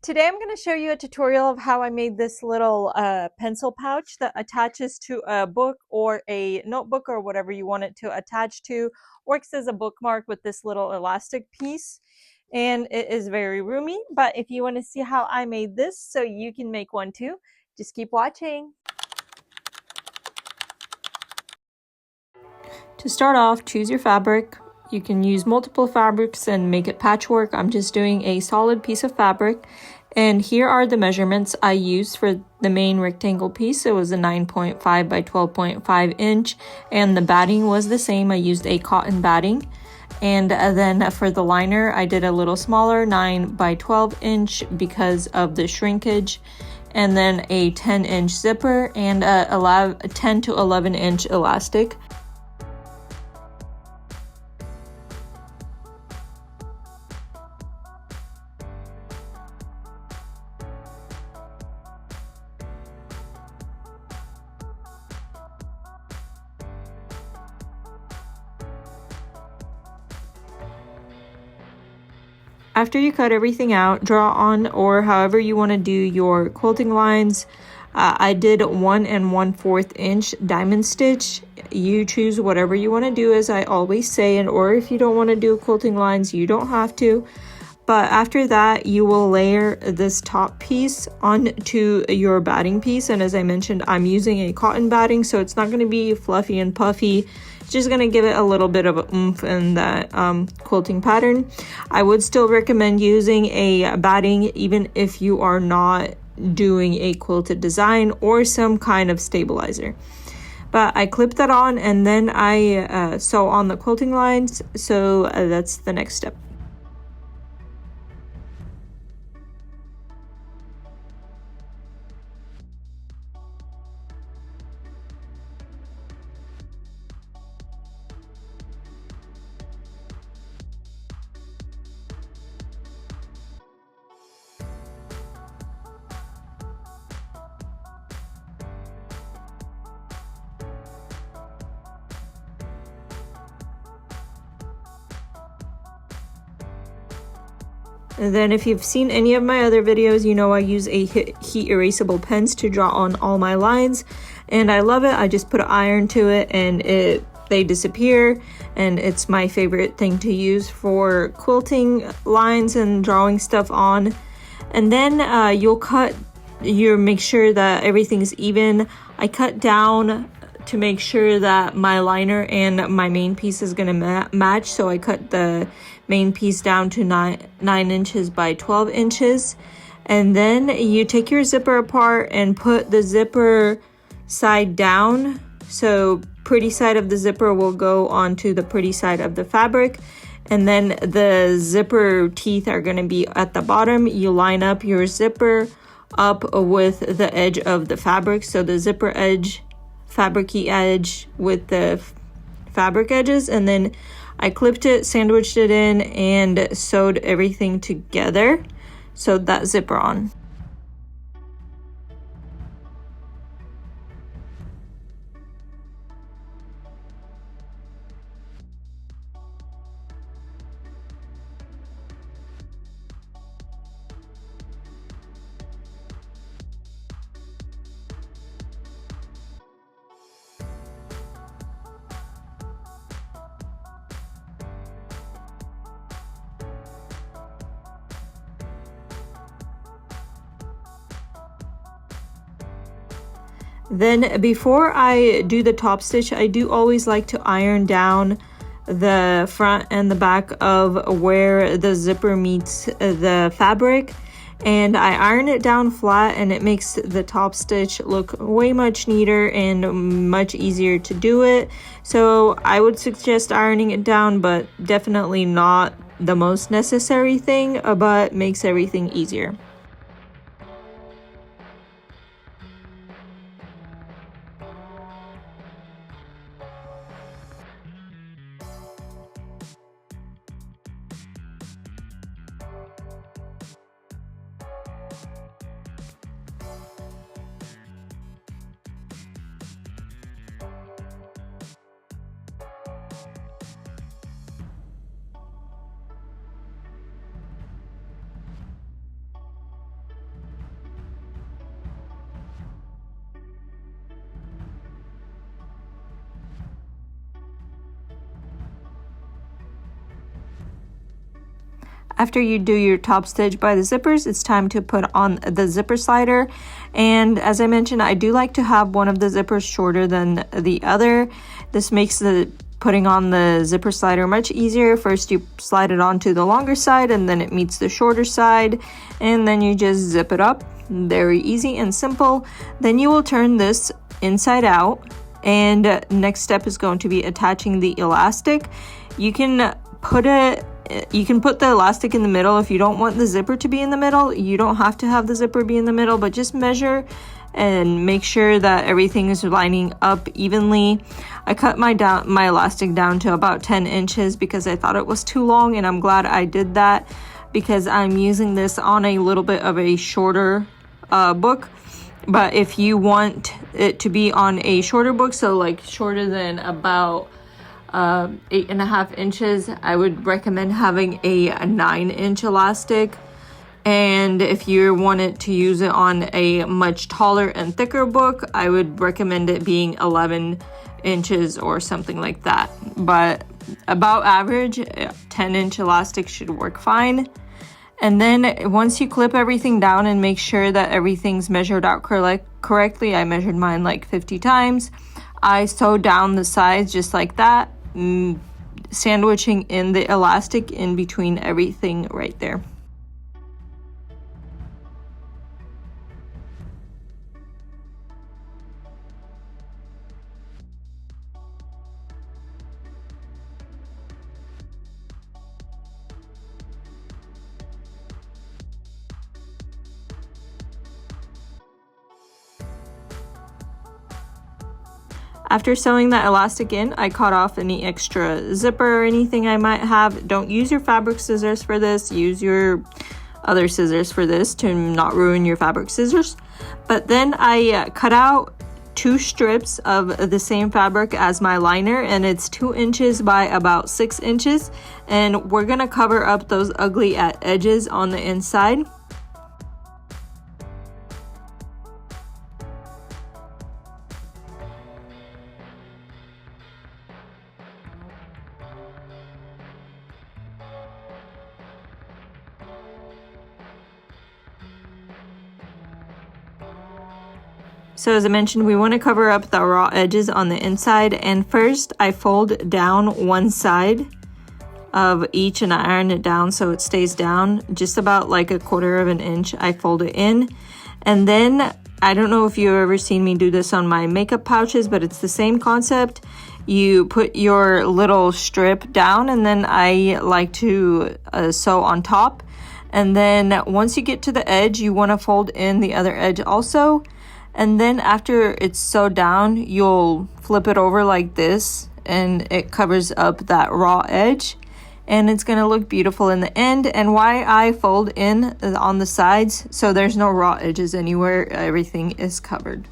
Today I'm going to show you a tutorial of how I made this little pencil pouch that attaches to a book or a notebook or whatever you want it to attach to. Works as a bookmark with this little elastic piece, and it is very roomy. But if you want to see how I made this so you can make one too, just keep watching. To start off, choose your fabric. You can use multiple fabrics and make it patchwork. I'm just doing a solid piece of fabric. And here are the measurements I used for the main rectangle piece. It was a 9.5 by 12.5 inch, and the batting was the same. I used a cotton batting. And then for the liner, I did a little smaller, 9 by 12 inch because of the shrinkage. And then a 10-inch zipper and a 10 to 11-inch elastic. After you cut everything out, draw on or however you want to do your quilting lines. I did 1 1/4 inch diamond stitch. You choose whatever you want to do, as I always say, and or if you don't want to do quilting lines, you don't have to. But after that, you will layer this top piece onto your batting piece. And as I mentioned, I'm using a cotton batting, so it's not going to be fluffy and puffy. It's just going to give it a little bit of a oomph in that quilting pattern. I would still recommend using a batting even if you are not doing a quilted design or some kind of stabilizer. But I clip that on and then I sew on the quilting lines, so that's the next step. And then if you've seen any of my other videos, you know I use a heat erasable pens to draw on all my lines, and I love it. I just put an iron to it and they disappear, and it's my favorite thing to use for quilting lines and drawing stuff on. And then you'll make sure that everything's even. I cut down to make sure that my liner and my main piece is going to match, so I cut the main piece down to 9 inches by 12 inches. And then you take your zipper apart and put the zipper side down, so pretty side of the zipper will go onto the pretty side of the fabric, and then the zipper teeth are going to be at the bottom. You line up your zipper up with the edge of the fabric, so the zipper edge, fabricy edge with the fabric edges, and then I clipped it, sandwiched it in, and sewed everything together, sewed that zipper on. Then before I do the top stitch, I do always like to iron down the front and the back of where the zipper meets the fabric, and I iron it down flat, and it makes the top stitch look way much neater and much easier to do it. So I would suggest ironing it down, but definitely not the most necessary thing, but makes everything easier. After you do your top stitch by the zippers, it's time to put on the zipper slider. And as I mentioned, I do like to have one of the zippers shorter than the other. This makes the putting on the zipper slider much easier. First you slide it onto the longer side and then it meets the shorter side, and then you just zip it up. Very easy and simple. Then you will turn this inside out, and next step is going to be attaching the elastic. You can put the elastic in the middle if you don't want the zipper to be in the middle. You don't have to have the zipper be in the middle, but just measure and make sure that everything is lining up evenly. I cut my elastic down to about 10 inches because I thought it was too long, and I'm glad I did that because I'm using this on a little bit of a shorter book. But if you want it to be on a shorter book, so like shorter than about 8.5 inches, I would recommend having a 9-inch elastic. And if you wanted to use it on a much taller and thicker book, I would recommend it being 11 inches or something like that. But about average, 10-inch elastic should work fine. And then once you clip everything down and make sure that everything's measured out correctly, I measured mine like 50 times. I sewed down the sides just like that, sandwiching in the elastic in between everything right there. After sewing that elastic in, I cut off any extra zipper or anything I might have. Don't use your fabric scissors for this. Use your other scissors for this to not ruin your fabric scissors. But then I cut out 2 strips of the same fabric as my liner, and it's 2 inches by about 6 inches. And we're gonna cover up those ugly edges on the inside. So as I mentioned, we want to cover up the raw edges on the inside, and first I fold down one side of each and I iron it down so it stays down just about like 1/4 of an inch. I fold it in, and then I don't know if you've ever seen me do this on my makeup pouches, but it's the same concept. You put your little strip down, and then I like to sew on top, and then once you get to the edge, you want to fold in the other edge also. And then after it's sewed down, you'll flip it over like this, and it covers up that raw edge, and it's gonna look beautiful in the end. And why I fold in on the sides, so there's no raw edges anywhere, everything is covered.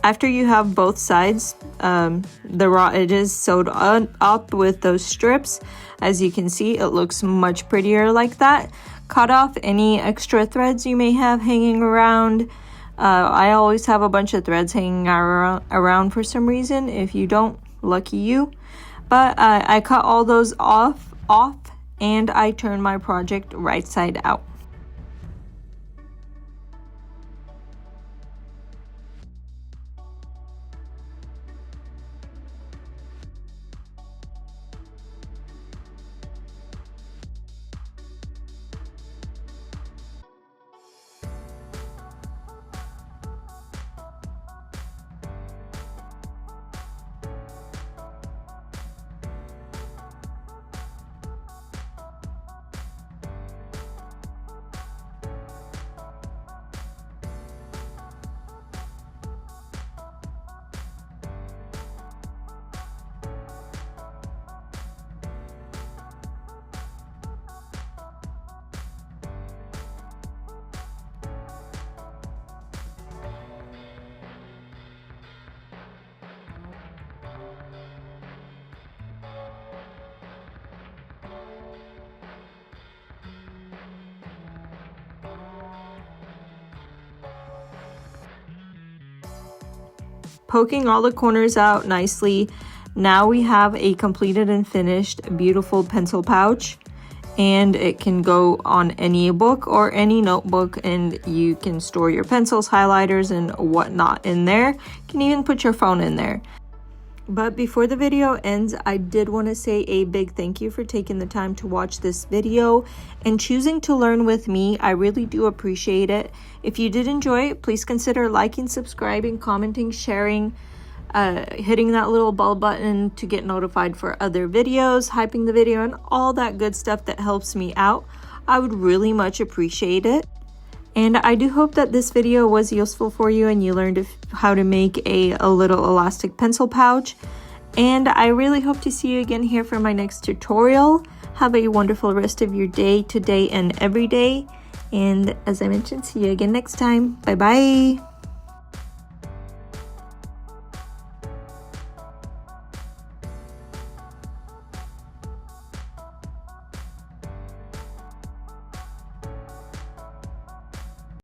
After you have both sides, the raw edges sewed up with those strips, as you can see, it looks much prettier like that. Cut off any extra threads you may have hanging around. I always have a bunch of threads hanging around for some reason. If you don't, lucky you. But I cut all those off, and I turn my project right side out. poking all the corners out nicely. Now we have a completed and finished beautiful pencil pouch, and it can go on any book or any notebook, and you can store your pencils, highlighters, and whatnot in there. You can even put your phone in there. But before the video ends, I did want to say a big thank you for taking the time to watch this video and choosing to learn with me. I really do appreciate it. If you did enjoy it, please consider liking, subscribing, commenting, sharing, hitting that little bell button to get notified for other videos, hyping the video, and all that good stuff that helps me out. I would really much appreciate it. And I do hope that this video was useful for you and you learned how to make a little elastic pencil pouch. And I really hope to see you again here for my next tutorial. Have a wonderful rest of your day, today, and every day. And as I mentioned, see you again next time. Bye bye.